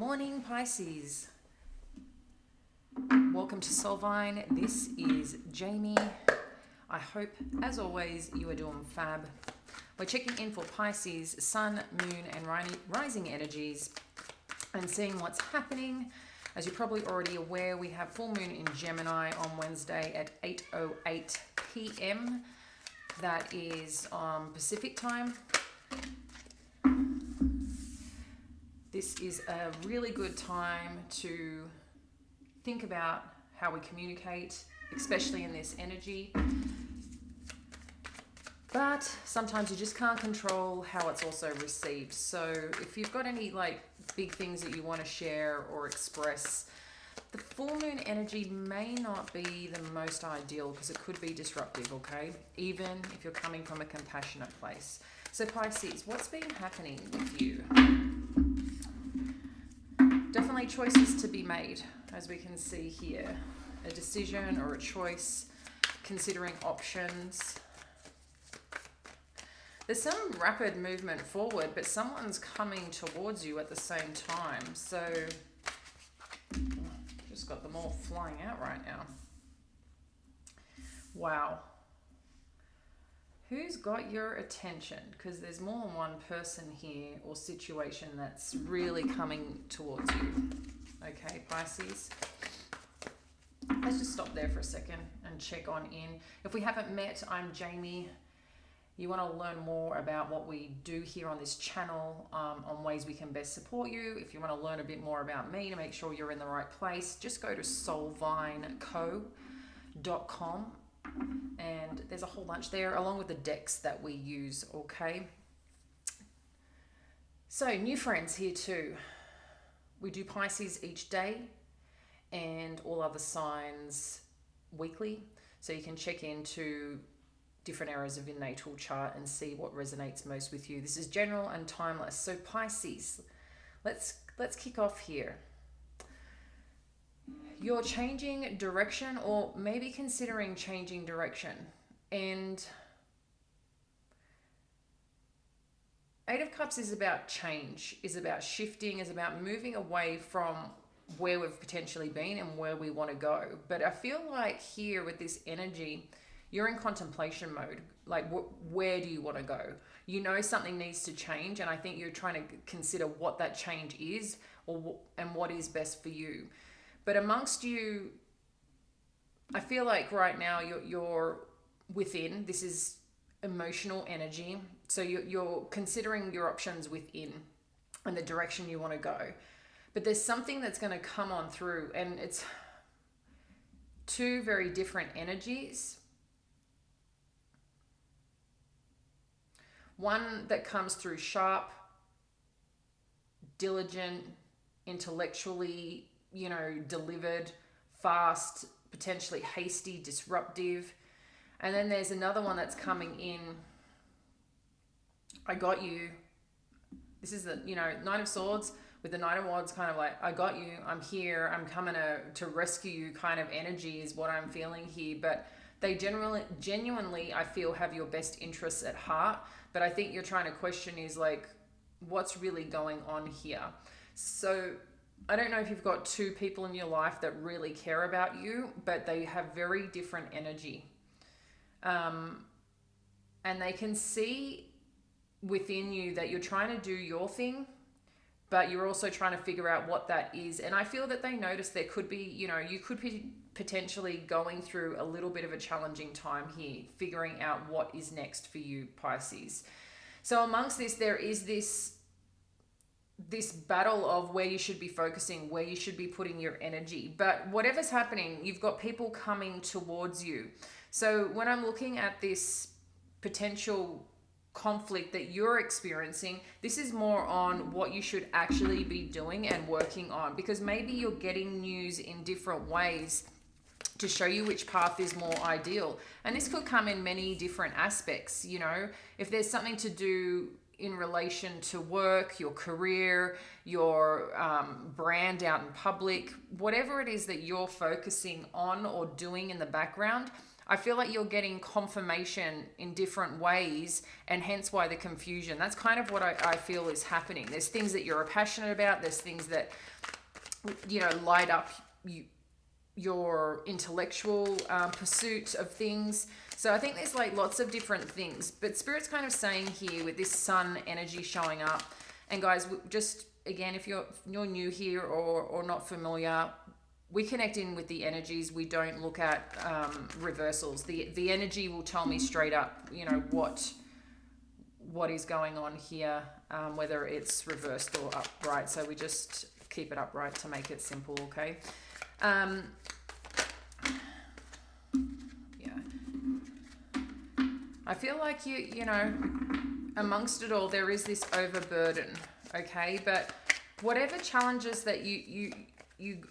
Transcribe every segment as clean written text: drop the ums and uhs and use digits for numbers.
morning, Pisces. Welcome to Soulvine. This is Jamie. I hope, as always, you are doing fab. We're checking in for Pisces Sun, Moon, and Rising energies and seeing what's happening. As you're probably already aware, we have full moon in Gemini on Wednesday at 8:08 p.m. That is Pacific time. This is a really good time to think about how we communicate, especially in this energy. But sometimes you just can't control how it's also received. So if you've got any big things that you want to share or express, the full moon energy may not be the most ideal because it could be disruptive, okay? Even if you're coming from a compassionate place. So Pisces, what's been happening with you? Definitely choices to be made, as we can see here. A decision or a choice, considering options. There's some rapid movement forward, but someone's coming towards you at the same time. So, just got them all flying out right now. Wow. Who's got your attention? Because there's more than one person here or situation that's really coming towards you. Okay, Pisces. Let's just stop there for a second and check on in. If we haven't met, I'm Jamie. You want to learn more about what we do here on this channel, on ways we can best support you. If you want to learn a bit more about me to make sure you're in the right place, just go to soulvineco.com. And there's a whole bunch there along with the decks that we use, okay? So new friends here too. We do Pisces each day and all other signs weekly, so you can check into different areas of your natal chart and see what resonates most with you. This is general and timeless. So Pisces, let's kick off here. You're changing direction, or maybe considering changing direction. And Eight of Cups is about change, is about shifting, is about moving away from where we've potentially been and where we want to go. But I feel like here with this energy, you're in contemplation mode. Like, where do you want to go? You know something needs to change, and I think you're trying to consider what that change is, and what is best for you. But amongst you, I feel like right now you're within. This is emotional energy. So you're considering your options within and the direction you want to go. But there's something that's going to come on through, and it's two very different energies. One that comes through sharp, diligent, intellectually, delivered, fast, potentially hasty, disruptive. And then there's another one that's coming in. I got you. This is the, Knight of Swords with the Knight of Wands, kind of like, I got you, I'm here, I'm coming to rescue you kind of energy is what I'm feeling here. But they genuinely, I feel, have your best interests at heart. But I think you're trying to question is what's really going on here? So I don't know if you've got two people in your life that really care about you, but they have very different energy. And they can see within you that you're trying to do your thing, but you're also trying to figure out what that is. And I feel that they notice there could be, you could be potentially going through a little bit of a challenging time here, figuring out what is next for you, Pisces. So amongst this, there is this battle of where you should be focusing, where you should be putting your energy. But whatever's happening, you've got people coming towards you. So when I'm looking at this potential conflict that you're experiencing, this is more on what you should actually be doing and working on, because maybe you're getting news in different ways to show you which path is more ideal. And this could come in many different aspects. If there's something to do in relation to work, your career, your brand out in public, whatever it is that you're focusing on or doing in the background, I feel like you're getting confirmation in different ways, and hence why the confusion. That's kind of what I feel is happening. There's things that you're passionate about. There's things that, light up your intellectual pursuit of things. So I think there's like lots of different things. But Spirit's kind of saying here with this sun energy showing up, and guys, just again, if you're new here or not familiar, we connect in with the energies. We don't look at reversals. The energy will tell me straight up, what is going on here, whether it's reversed or upright. So we just keep it upright to make it simple, okay? I feel like amongst it all, there is this overburden, okay? But whatever challenges that you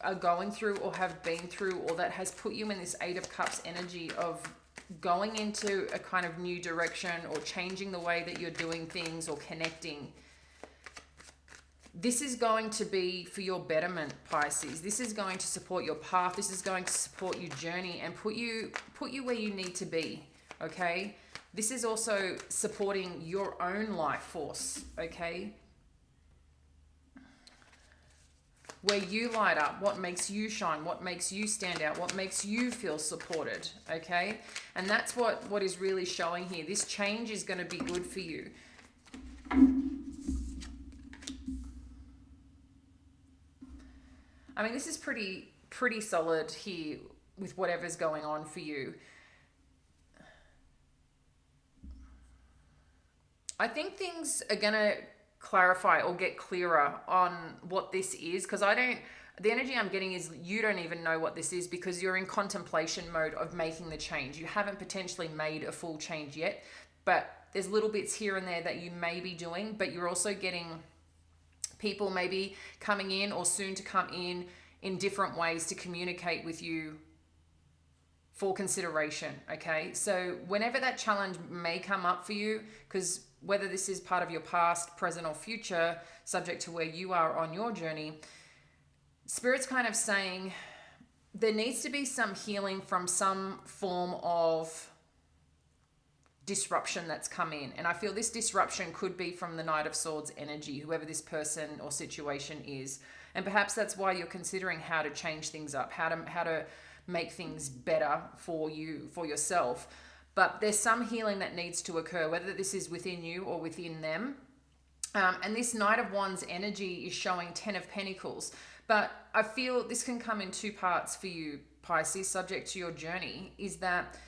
are going through or have been through, or that has put you in this Eight of Cups energy of going into a kind of new direction or changing the way that you're doing things or connecting, this is going to be for your betterment, Pisces. This is going to support your path. This is going to support your journey and put you where you need to be, okay? This is also supporting your own life force, okay? Where you light up, what makes you shine, what makes you stand out, what makes you feel supported, okay? And that's what is really showing here. This change is going to be good for you. I mean, this is pretty solid here with whatever's going on for you. I think things are going to clarify or get clearer on what this is, because the energy I'm getting is you don't even know what this is, because you're in contemplation mode of making the change. You haven't potentially made a full change yet, but there's little bits here and there that you may be doing, but you're also getting people maybe coming in or soon to come in different ways to communicate with you for consideration, okay? So whenever that challenge may come up for you, because whether this is part of your past, present, or future, subject to where you are on your journey, Spirit's kind of saying there needs to be some healing from some form of disruption that's come in. And I feel this disruption could be from the Knight of Swords energy, whoever this person or situation is. And perhaps that's why you're considering how to change things up, how to make things better for you, for yourself. But there's some healing that needs to occur, whether this is within you or within them. And this Knight of Wands energy is showing 10 of Pentacles. But I feel this can come in two parts for you, Pisces, subject to your journey, is that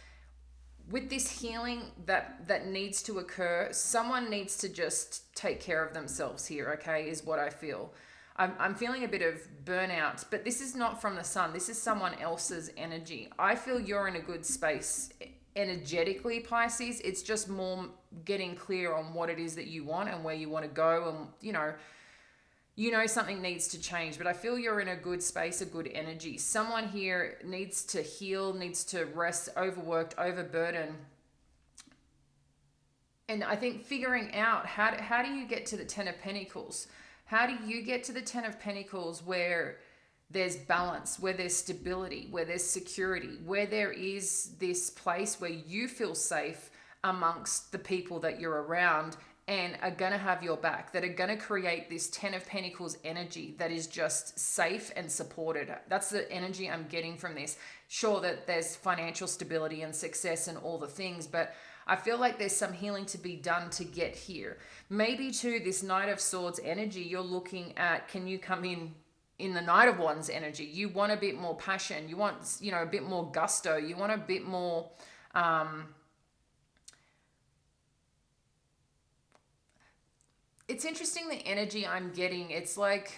with this healing that needs to occur, someone needs to just take care of themselves here, okay, is what I feel. I'm feeling a bit of burnout, but this is not from the sun. This is someone else's energy. I feel you're in a good space energetically, Pisces. It's just more getting clear on what it is that you want and where you want to go. And, you know something needs to change, but I feel you're in a good space, a good energy. Someone here needs to heal, needs to rest, overworked, overburdened. And I think figuring out how do you get to the 10 of Pentacles? How do you get to the 10 of Pentacles where there's balance, where there's stability, where there's security, where there is this place where you feel safe amongst the people that you're around and are going to have your back, that are going to create this 10 of Pentacles energy that is just safe and supported. That's the energy I'm getting from this. Sure that there's financial stability and success and all the things, but I feel like there's some healing to be done to get here. Maybe too, this Knight of Swords energy, you're looking at, can you come in the Knight of Wands energy? You want a bit more passion. You want, a bit more gusto. You want a bit more, it's interesting the energy I'm getting. It's like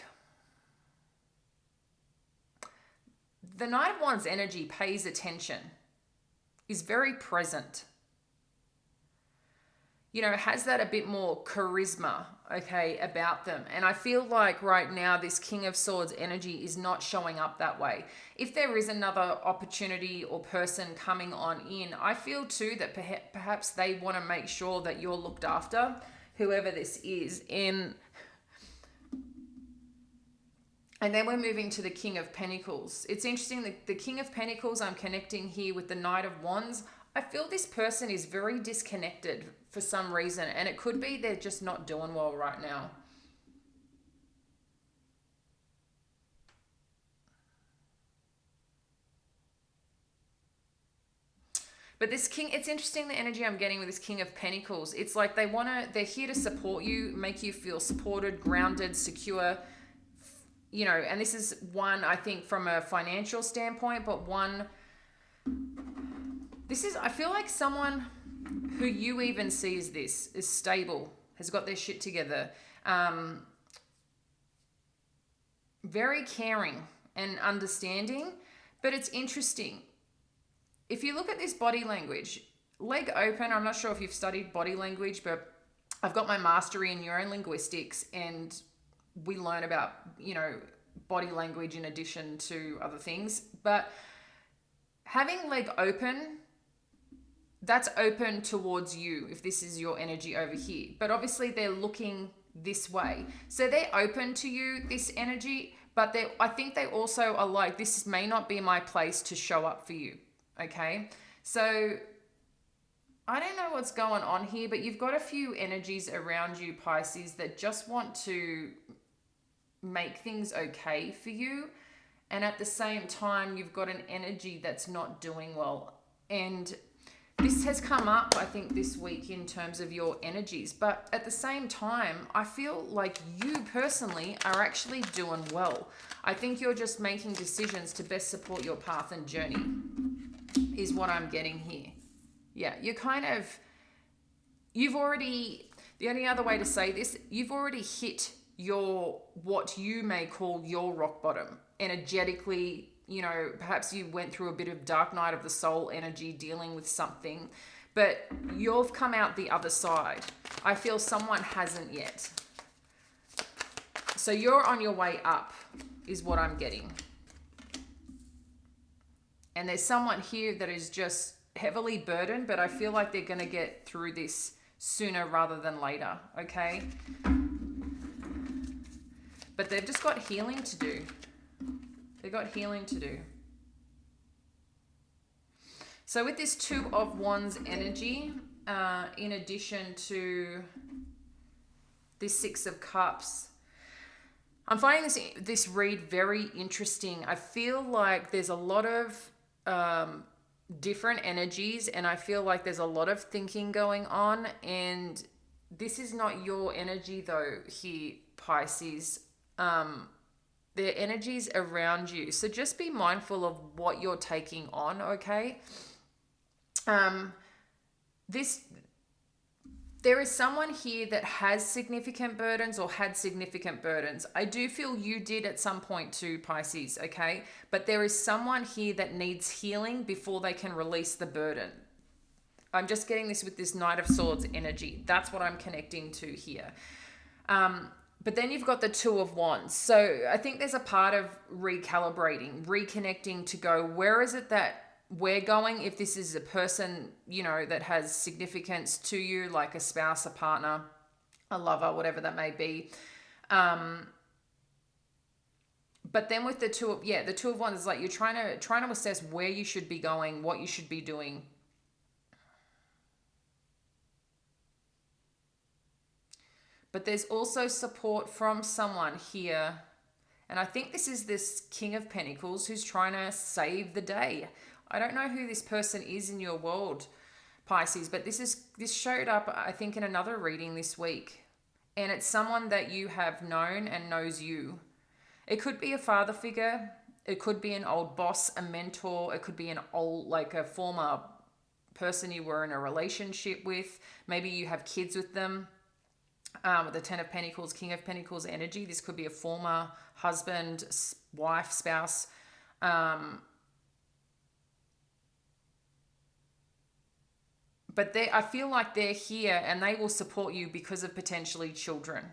the Knight of Wands energy pays attention, is very present. Has that a bit more charisma, okay, about them. And I feel like right now this King of Swords energy is not showing up that way. If there is another opportunity or person coming on in, I feel too that perhaps they want to make sure that you're looked after, whoever this is. And And then we're moving to the King of Pentacles. It's interesting, the King of Pentacles, I'm connecting here with the Knight of Wands. I feel this person is very disconnected for some reason, and it could be they're just not doing well right now. But this king, it's interesting the energy I'm getting with this King of Pentacles. It's like they're here to support you, make you feel supported, grounded, secure, you know, and this is one, I think, from a financial standpoint, but I feel like someone who you even see as this is stable, has got their shit together, very caring and understanding. But it's interesting. If you look at this body language, leg open, I'm not sure if you've studied body language, but I've got my mastery in neurolinguistics, and we learn about, you know, body language in addition to other things. But having leg open, that's open towards you if this is your energy over here. But obviously they're looking this way. So they're open to you, this energy, but I think they also are like, this may not be my place to show up for you. Okay, so I don't know what's going on here, but you've got a few energies around you, Pisces, that just want to make things okay for you. And at the same time, you've got an energy that's not doing well. And this has come up, I think, this week in terms of your energies. But at the same time, I feel like you personally are actually doing well. I think you're just making decisions to best support your path and journey, is what I'm getting here. Yeah, the only other way to say this, you've already hit what you may call your rock bottom energetically. You know, perhaps you went through a bit of dark night of the soul energy dealing with something, but you've come out the other side. I feel someone hasn't yet. So you're on your way up, is what I'm getting. And there's someone here that is just heavily burdened, but I feel like they're going to get through this sooner rather than later, okay? But they've just got healing to do. They've got healing to do. So with this Two of Wands energy, in addition to this Six of Cups, I'm finding this read very interesting. I feel like there's a lot of different energies, and I feel like there's a lot of thinking going on, and this is not your energy though here, Pisces. Their energies around you, so just be mindful of what you're taking on, okay? There is someone here that has significant burdens or had significant burdens. I do feel you did at some point too, Pisces, okay? But there is someone here that needs healing before they can release the burden. I'm just getting this with this Knight of Swords energy. That's what I'm connecting to here. But then you've got the Two of Wands. So I think there's a part of recalibrating, reconnecting to go, where is it that we're going? If this is a person, you know, that has significance to you, like a spouse, a partner, a lover, whatever that may be. But then with the Two of Wands is like you're trying to assess where you should be going, what you should be doing. But there's also support from someone here. And I think this is this King of Pentacles who's trying to save the day. I don't know who this person is in your world, Pisces, but this showed up, I think, in another reading this week. And it's someone that you have known and knows you. It could be a father figure. It could be an old boss, a mentor. It could be an old, like a former person you were in a relationship with. Maybe you have kids with them. With the Ten of Pentacles, King of Pentacles energy, this could be a former husband, wife, spouse. But I feel like they're here and they will support you because of potentially children.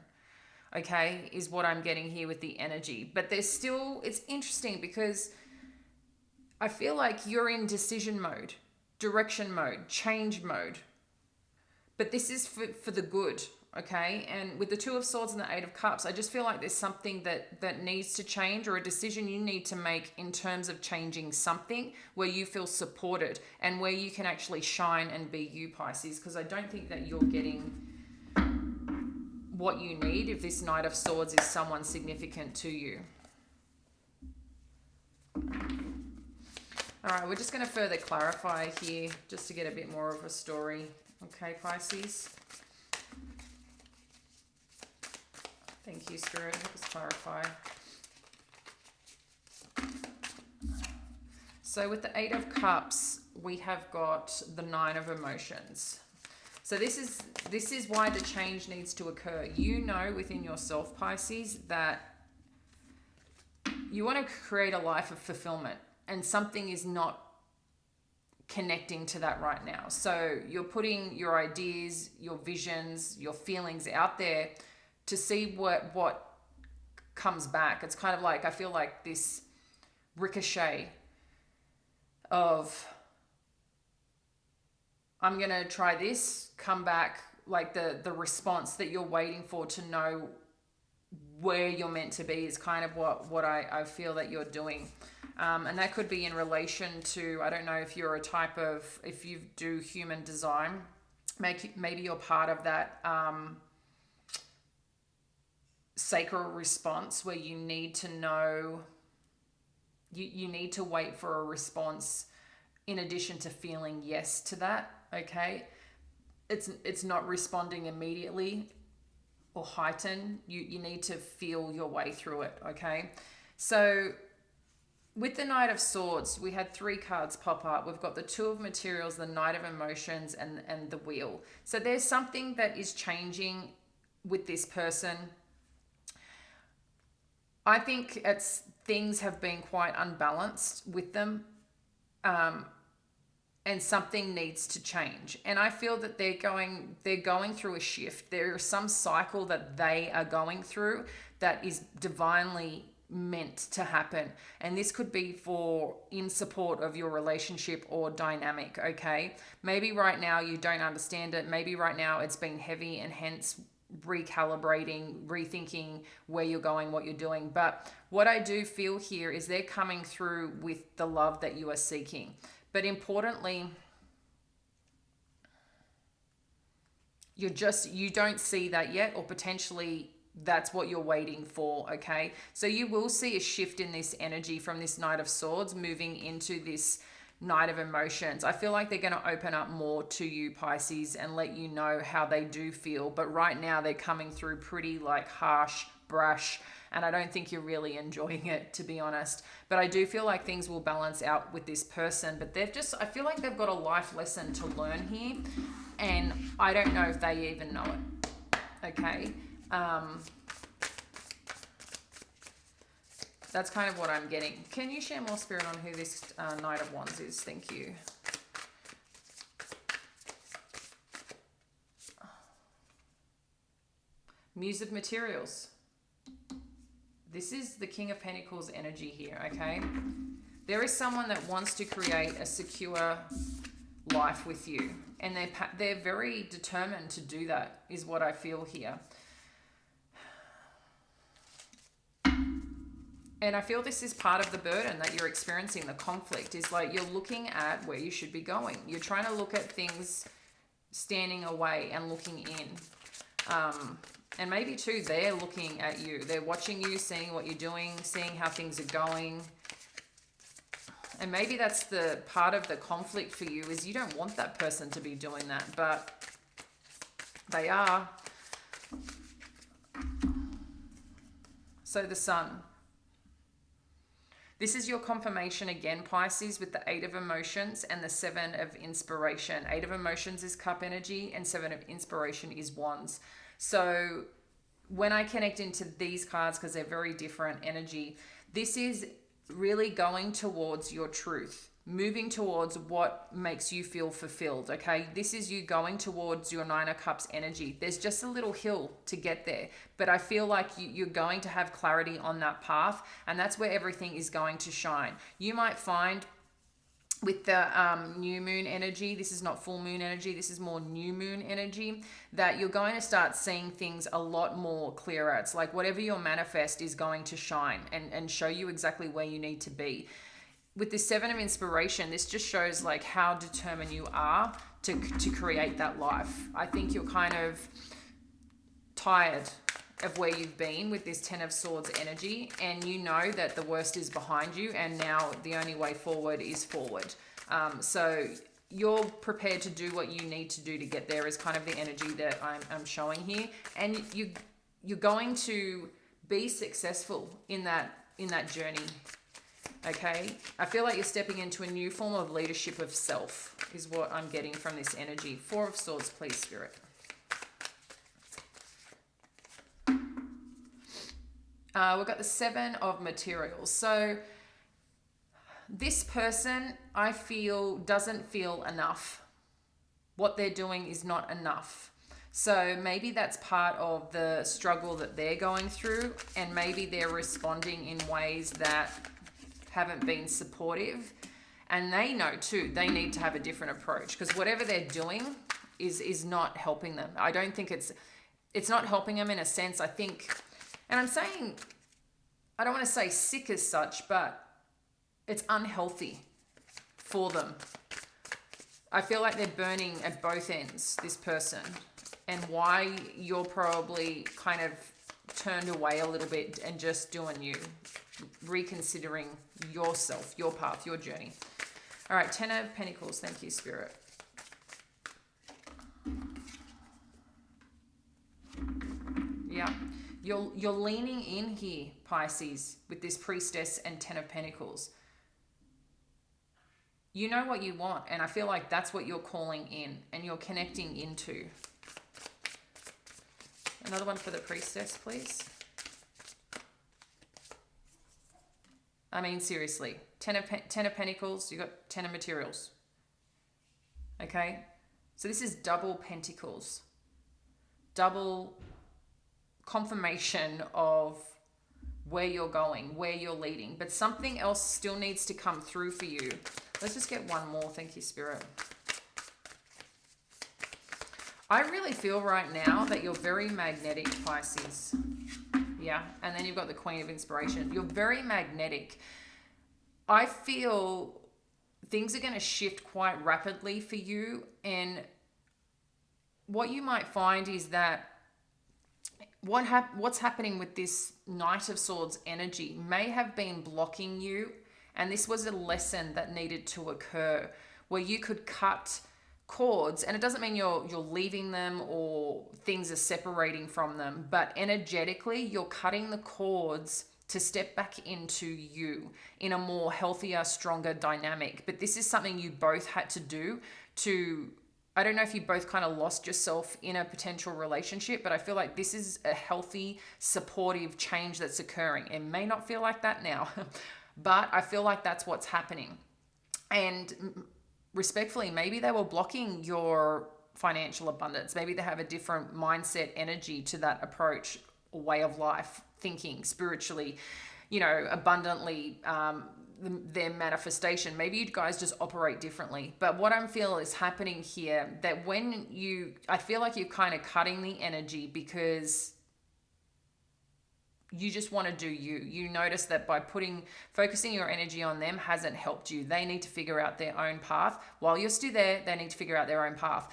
Okay, is what I'm getting here with the energy. But there's still, it's interesting because I feel like you're in decision mode, direction mode, change mode. but this is for the good. Okay, and with the Two of Swords and the Eight of Cups, I just feel like there's something that needs to change, or a decision you need to make in terms of changing something where you feel supported and where you can actually shine and be you, Pisces, because I don't think that you're getting what you need if this Knight of Swords is someone significant to you. All right, we're just going to further clarify here just to get a bit more of a story. Okay, Pisces. Thank you, Spirit. Help us clarify. So with the Eight of Cups, we have got the Nine of Emotions. So this is why the change needs to occur. You know within yourself, Pisces, that you want to create a life of fulfillment, and something is not connecting to that right now. So you're putting your ideas, your visions, your feelings out there to see what comes back. It's kind of like, I feel like this ricochet of, I'm going to try this, come back, like the response that you're waiting for to know where you're meant to be is kind of what I feel that you're doing. And that could be in relation to, I don't know if you're a type of, if you do human design, maybe you're part of that sacral response where you need to know, you need to wait for a response in addition to feeling yes to that. Okay, it's not responding immediately or heighten. You need to feel your way through it. Okay, so with the Knight of Swords, we had 3 cards pop up. We've got the Two of Materials, the Knight of Emotions, and the Wheel. So there's something that is changing with this person. I think things have been quite unbalanced with them, and something needs to change. And I feel that they're going through a shift. There is some cycle that they are going through that is divinely meant to happen, and this could be in support of your relationship or dynamic. Okay, maybe right now you don't understand it. Maybe right now it's been heavy, and hence recalibrating, rethinking where you're going, what you're doing. But what I do feel here is they're coming through with the love that you are seeking. But importantly, you don't see that yet, or potentially that's what you're waiting for. Okay, so you will see a shift in this energy from this Knight of Swords moving into this Knight of Emotions. I feel like they're going to open up more to you, Pisces, and let you know how they do feel. But right now they're coming through pretty like harsh, brash, and I don't think you're really enjoying it, to be honest. But I do feel like things will balance out with this person, but I feel like they've got a life lesson to learn here, and I don't know if they even know it. Okay, that's kind of what I'm getting. Can you share more, Spirit, on who this Knight of Wands is? Thank you. Muse of Materials. This is the King of Pentacles energy here, okay? There is someone that wants to create a secure life with you, and they're very determined to do that, is what I feel here. And I feel this is part of the burden that you're experiencing, the conflict, is like you're looking at where you should be going. You're trying to look at things standing away and looking in. And maybe too, they're looking at you. They're watching you, seeing what you're doing, seeing how things are going. And maybe that's the part of the conflict for you, is you don't want that person to be doing that, but they are. So the Sun. This is your confirmation again, Pisces, with the 8 of Emotions and the 7 of Inspiration. 8 of Emotions is Cup energy, and 7 of Inspiration is Wands. So when I connect into these cards, because they're very different energy, this is really going towards your truth, moving towards what makes you feel fulfilled. Okay, this is you going towards your 9 of Cups energy. There's just a little hill to get there, but I feel like you're going to have clarity on that path, and that's where everything is going to shine. You might find with the new moon energy, this is not full moon energy, this is more new moon energy, that you're going to start seeing things a lot more clearer. It's like whatever you manifest is going to shine and show you exactly where you need to be. With this Seven of Inspiration, this just shows like how determined you are to create that life. I think you're kind of tired of where you've been with this Ten of Swords energy, and you know that the worst is behind you and now the only way forward is forward. So you're prepared to do what you need to do to get there is kind of the energy that I'm showing here, and you're going to be successful in that journey. Okay, I feel like you're stepping into a new form of leadership of self is what I'm getting from this energy. Four of Swords, please, Spirit. We've got the Seven of Materials. So this person, I feel, doesn't feel enough. What they're doing is not enough. So maybe that's part of the struggle that they're going through, and maybe they're responding in ways that haven't been supportive. And they know too, they need to have a different approach, because whatever they're doing is not helping them. I don't think it's not helping them in a sense. I think, and I'm saying, I don't want to say sick as such, but it's unhealthy for them. I feel like they're burning at both ends, this person, and why you're probably kind of turned away a little bit and just doing you, reconsidering yourself, your path, your journey. All right, Ten of Pentacles. Thank you, Spirit. Yeah. You're leaning in here, Pisces, with this Priestess and Ten of Pentacles. You know what you want, and I feel like that's what you're calling in and you're connecting into. Another one for the Priestess, please. I mean, seriously. Ten of Pentacles, you got Ten of Materials. Okay? So this is double Pentacles. Double confirmation of where you're going, where you're leading, but something else still needs to come through for you. Let's just get one more. Thank you, Spirit. I really feel right now that you're very magnetic, Pisces. Yeah, and then you've got the Queen of Inspiration. You're very magnetic. I feel things are going to shift quite rapidly for you, and what you might find is that what's happening with this Knight of Swords energy may have been blocking you, and this was a lesson that needed to occur where you could cut cords, and it doesn't mean you're leaving them or things are separating from them, but energetically you're cutting the cords to step back into you in a more healthier, stronger dynamic. But this is something you both had to do to, I don't know if you both kind of lost yourself in a potential relationship, but I feel like this is a healthy, supportive change that's occurring. It may not feel like that now, but I feel like that's what's happening. And respectfully, maybe they were blocking your financial abundance. Maybe they have a different mindset, energy to that approach, or way of life, thinking spiritually, abundantly, their manifestation. Maybe you guys just operate differently. But what I'm feeling is happening here, that I feel like you're kind of cutting the energy because you just want to do you. You notice that by focusing your energy on them hasn't helped you. They need to figure out their own path. While you're still there, they need to figure out their own path.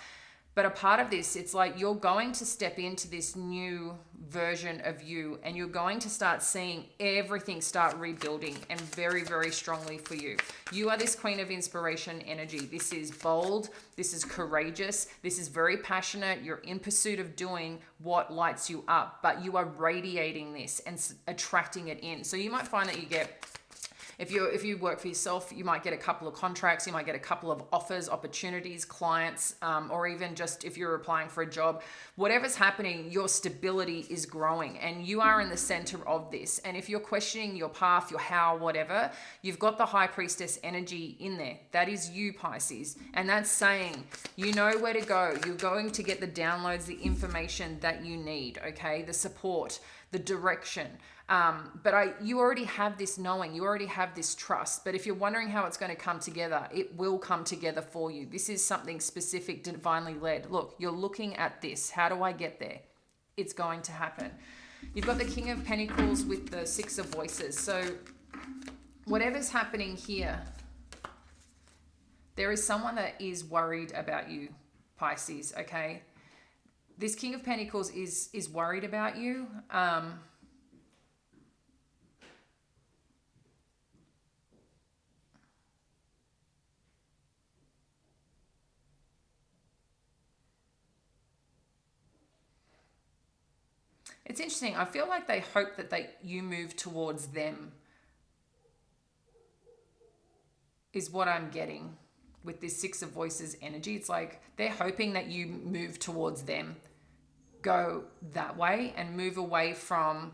But a part of this, it's like you're going to step into this new version of you, and you're going to start seeing everything start rebuilding, and very, very strongly for you. You are this Queen of Inspiration energy. This is bold. This is courageous. This is very passionate. You're in pursuit of doing what lights you up, but you are radiating this and attracting it in. So you might find that you get, if you work for yourself, you might get a couple of contracts, you might get a couple of offers, opportunities, clients, or even just if you're applying for a job, whatever's happening, your stability is growing and you are in the center of this. And if you're questioning your path, your how, whatever, you've got the High Priestess energy in there. That is you, Pisces. And that's saying, you know where to go. You're going to get the downloads, the information that you need, okay? The support, the direction. But you already have this knowing, you already have this trust. But if you're wondering how it's going to come together, it will come together for you. This is something specific, divinely led. Look, you're looking at this. How do I get there? It's going to happen. You've got the King of Pentacles with the Six of Voices. So whatever's happening here, there is someone that is worried about you, Pisces, okay? This King of Pentacles is worried about you. It's interesting. I feel like they hope that you move towards them, is what I'm getting with this Six of Voices energy. It's like they're hoping that you move towards them, go that way, and move away from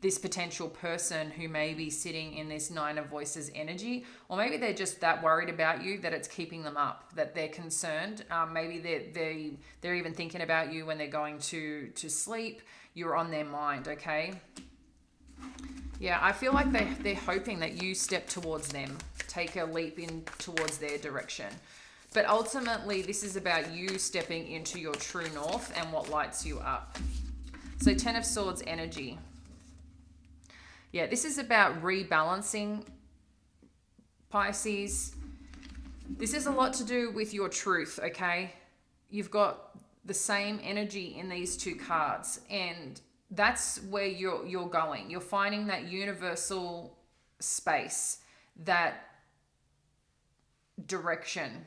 this potential person who may be sitting in this Nine of Voices energy. Or maybe they're just that worried about you that it's keeping them up, that they're concerned. Maybe they're even thinking about you when they're going to sleep. You're on their mind, okay? Yeah, I feel like they're hoping that you step towards them, take a leap in towards their direction. But ultimately, this is about you stepping into your true north and what lights you up. So 10 of Swords energy. Yeah, this is about rebalancing, Pisces. This is a lot to do with your truth, okay? You've got the same energy in these two cards, and that's where you're going. You're finding that universal space, that direction.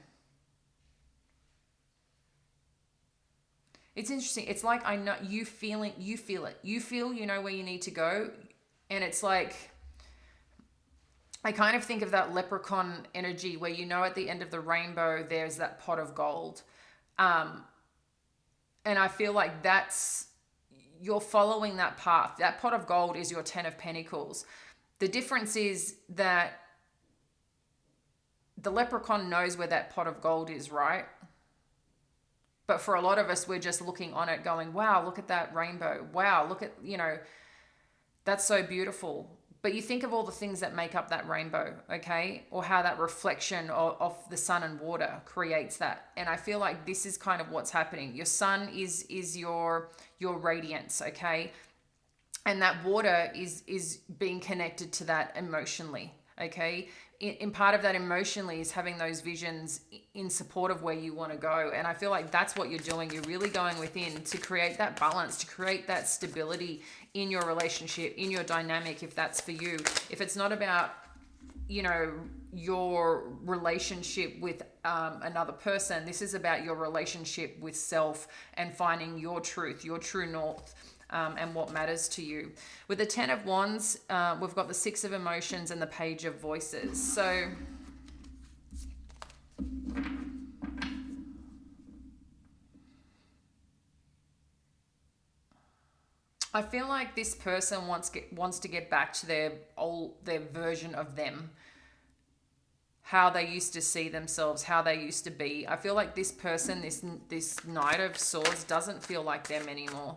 It's interesting. It's like, I know you feel it. You feel you know where you need to go. And it's like, I kind of think of that leprechaun energy where, you know, at the end of the rainbow, there's that pot of gold. And I feel like you're following that path. That pot of gold is your 10 of Pentacles. The difference is that the leprechaun knows where that pot of gold is, right? But for a lot of us, we're just looking on it going, wow, look at that rainbow. Wow, look at, that's so beautiful. But you think of all the things that make up that rainbow, okay? Or how that reflection of the sun and water creates that. And I feel like this is kind of what's happening. Your sun is your radiance, okay? And that water is being connected to that emotionally, okay? In part of that emotionally is having those visions in support of where you want to go. And I feel like that's what you're doing. You're really going within to create that balance, to create that stability in your relationship, in your dynamic, if that's for you. If it's not about, your relationship with another person, this is about your relationship with self and finding your truth, your true north. And what matters to you. With the 10 of Wands, we've got the 6 of Emotions and the Page of Voices. So I feel like this person wants to get back to their version of them, how they used to see themselves, how they used to be. I feel like this person, this Knight of Swords, doesn't feel like them anymore.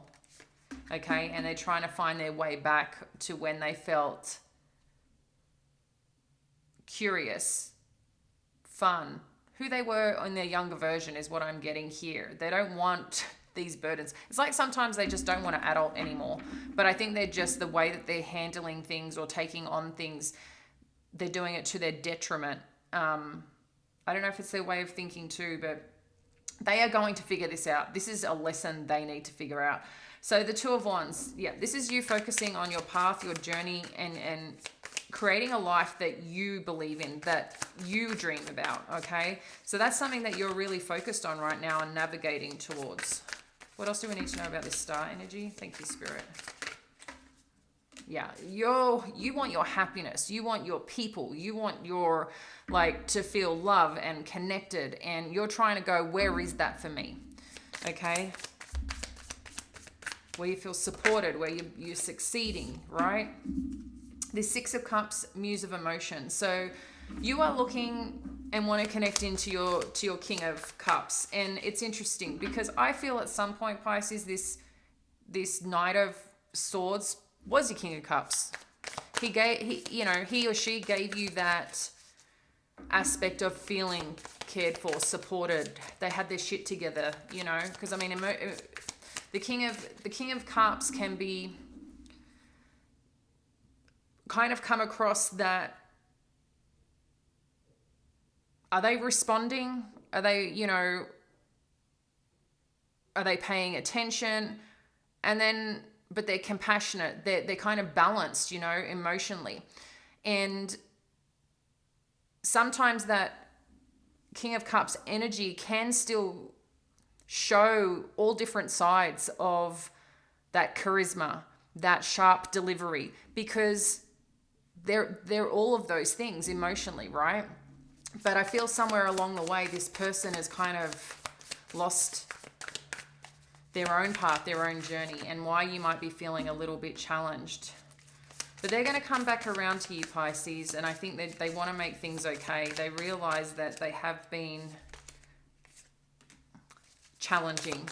Okay, and they're trying to find their way back to when they felt curious, fun, who they were in their younger version is what I'm getting here. They don't want these burdens. It's like sometimes they just don't want to adult anymore. But I think they're just the way that they're handling things or taking on things, they're doing it to their detriment. I don't know if it's their way of thinking too, but they are going to figure this out. This is a lesson they need to figure out. So the 2 of Wands, yeah, this is you focusing on your path, your journey, and creating a life that you believe in, that you dream about, okay? So that's something that you're really focused on right now and navigating towards. What else do we need to know about this star energy? Thank you, Spirit. Yeah, you want your happiness. You want your people. You want your, to feel love and connected. And you're trying to go, where is that for me? Okay? Where you feel supported, where you're succeeding, right? This 6 of Cups, Muse of Emotion. So you are looking and want to connect into your King of Cups. And it's interesting because I feel at some point, Pisces, this Knight of Swords was your King of Cups. He or she gave you that aspect of feeling cared for, supported. They had their shit together, because I mean, the King of Cups can be kind of come across that. Are they responding? Are they, are they paying attention? And then, but they're compassionate. They're kind of balanced, emotionally. And sometimes that King of Cups energy can still show all different sides of that charisma, that sharp delivery, because they're all of those things emotionally, right? But I feel somewhere along the way, this person has kind of lost their own path, their own journey, and why you might be feeling a little bit challenged. But they're going to come back around to you, Pisces, and I think that they want to make things okay. They realize that they have been challenging.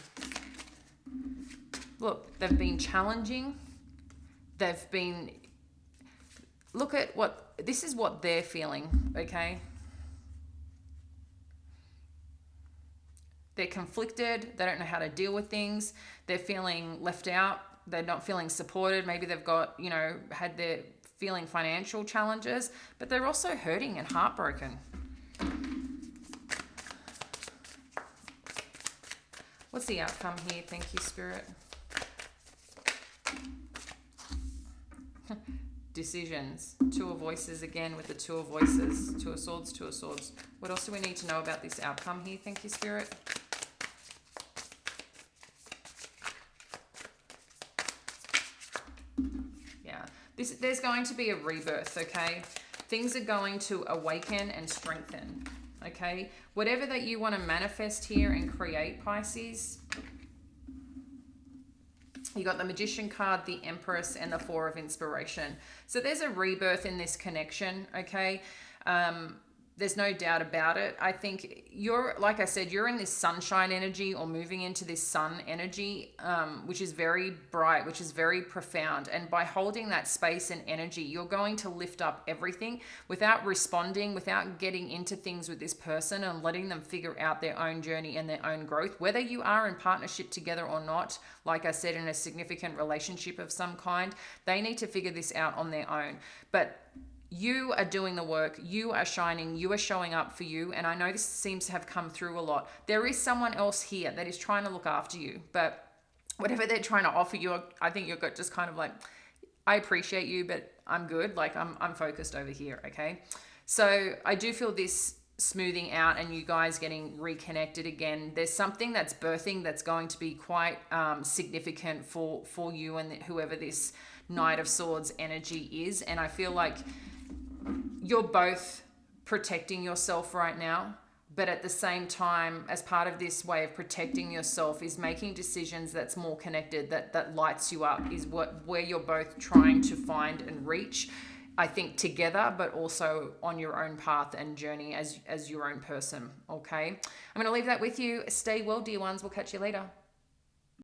Look, they've been challenging. They've been... Look at what... This is what they're feeling, okay? They're conflicted. They don't know how to deal with things. They're feeling left out. They're not feeling supported. Maybe they've got, had their feeling financial challenges, but they're also hurting and heartbroken. What's the outcome here? Thank you, Spirit. Decisions. Two of Voices again with the Two of Voices. Two of Swords, Two of Swords. What else do we need to know about this outcome here? Thank you, Spirit. Yeah. There's going to be a rebirth, okay? Things are going to awaken and strengthen, okay? Whatever that you want to manifest here and create, Pisces, you got the Magician card, the Empress, and the Four of Inspiration. So there's a rebirth in this connection, okay? There's no doubt about it. I think like I said, you're in this sunshine energy or moving into this sun energy, which is very bright, which is very profound. And by holding that space and energy, you're going to lift up everything without responding, without getting into things with this person and letting them figure out their own journey and their own growth. Whether you are in partnership together or not, like I said, in a significant relationship of some kind, they need to figure this out on their own. But you are doing the work, you are shining, you are showing up for you. And I know this seems to have come through a lot. There is someone else here that is trying to look after you, but whatever they're trying to offer you, I think you've got just kind of like, I appreciate you, but I'm good. Like I'm focused over here. Okay. So I do feel this smoothing out and you guys getting reconnected again. There's something that's birthing that's going to be quite significant for you and whoever this Knight of Swords energy is. And I feel like you're both protecting yourself right now, but at the same time, as part of this way of protecting yourself is making decisions that's more connected, that lights you up, is where you're both trying to find and reach, I think, together, but also on your own path and journey as your own person. Okay, I'm going to leave that with you. Stay well, dear ones. We'll catch you later.